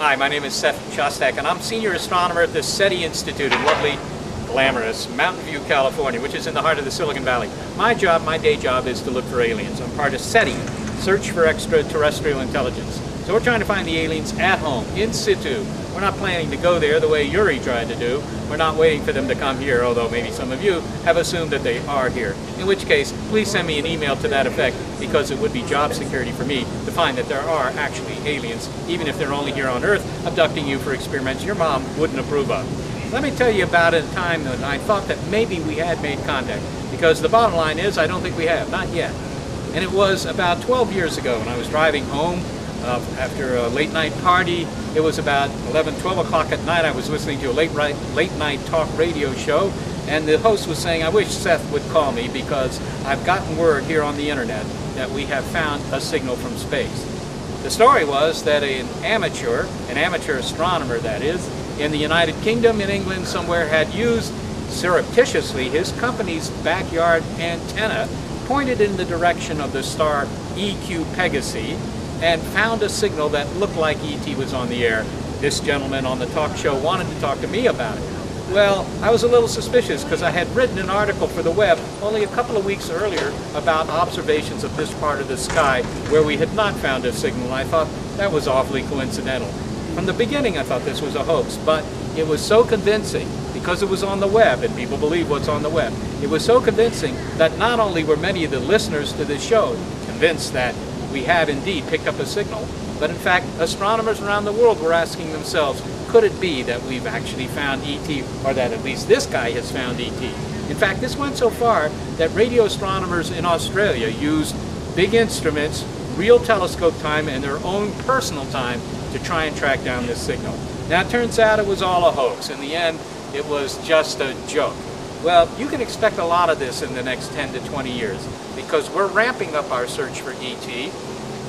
Hi, my name is Seth Shostak, and I'm Senior Astronomer at the SETI Institute in lovely, glamorous Mountain View, California, which is in the heart of the Silicon Valley. My day job, is to look for aliens. I'm part of SETI, Search for Extraterrestrial Intelligence. So we're trying to find the aliens at home, in situ. We're not planning to go there the way Yuri tried to do. We're not waiting for them to come here, although maybe some of you have assumed that they are here. In which case, please send me an email to that effect, because it would be job security for me to find that there are actually aliens, even if they're only here on Earth, abducting you for experiments your mom wouldn't approve of. Let me tell you about a time that I thought that maybe we had made contact, because the bottom line is I don't think we have, not yet. And it was about 12 years ago when I was driving home after a late night party. It was about 11, 12 o'clock at night. I was listening to a late night talk radio show, and the host was saying, I wish Seth would call me because I've gotten word here on the internet that we have found a signal from space. The story was that an amateur astronomer that is, in the United Kingdom, in England somewhere, had used surreptitiously his company's backyard antenna pointed in the direction of the star EQ Pegasi and found a signal that looked like ET was on the air. This gentleman on the talk show wanted to talk to me about it. Well, I was a little suspicious because I had written an article for the web only a couple of weeks earlier about observations of this part of the sky where we had not found a signal, and I thought that was awfully coincidental. From the beginning I thought this was a hoax, but it was so convincing because it was on the web, and people believe what's on the web. It was so convincing that not only were many of the listeners to this show convinced that we have indeed picked up a signal, but in fact astronomers around the world were asking themselves, could it be that we've actually found ET, or that at least this guy has found ET? In fact, this went so far that radio astronomers in Australia used big instruments, real telescope time, and their own personal time to try and track down this signal. Now it turns out it was all a hoax. In the end, it was just a joke. Well, you can expect a lot of this in the next 10 to 20 years because we're ramping up our search for ET,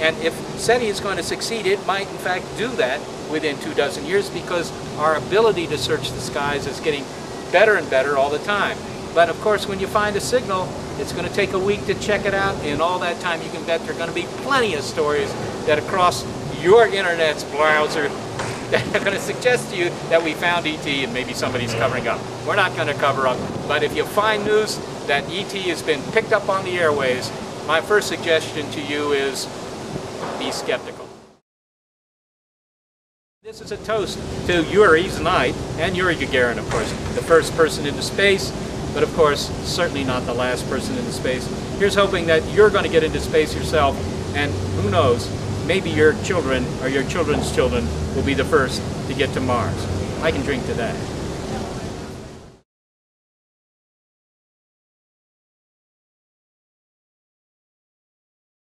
and if SETI is going to succeed, it might in fact do that within 24 years because our ability to search the skies is getting better and better all the time. But of course, when you find a signal, it's going to take a week to check it out, and all that time you can bet there are going to be plenty of stories that across your internet's browser that are going to suggest to you that we found ET and maybe somebody's covering up. We're not going to cover up, but if you find news that ET has been picked up on the airways, my first suggestion to you is be skeptical. This is a toast to Yuri's night, and Yuri Gagarin, of course, the first person into space, but of course, certainly not the last person into space. Here's hoping that you're going to get into space yourself, and who knows, maybe your children or your children's children will be the first to get to Mars. I can drink to that.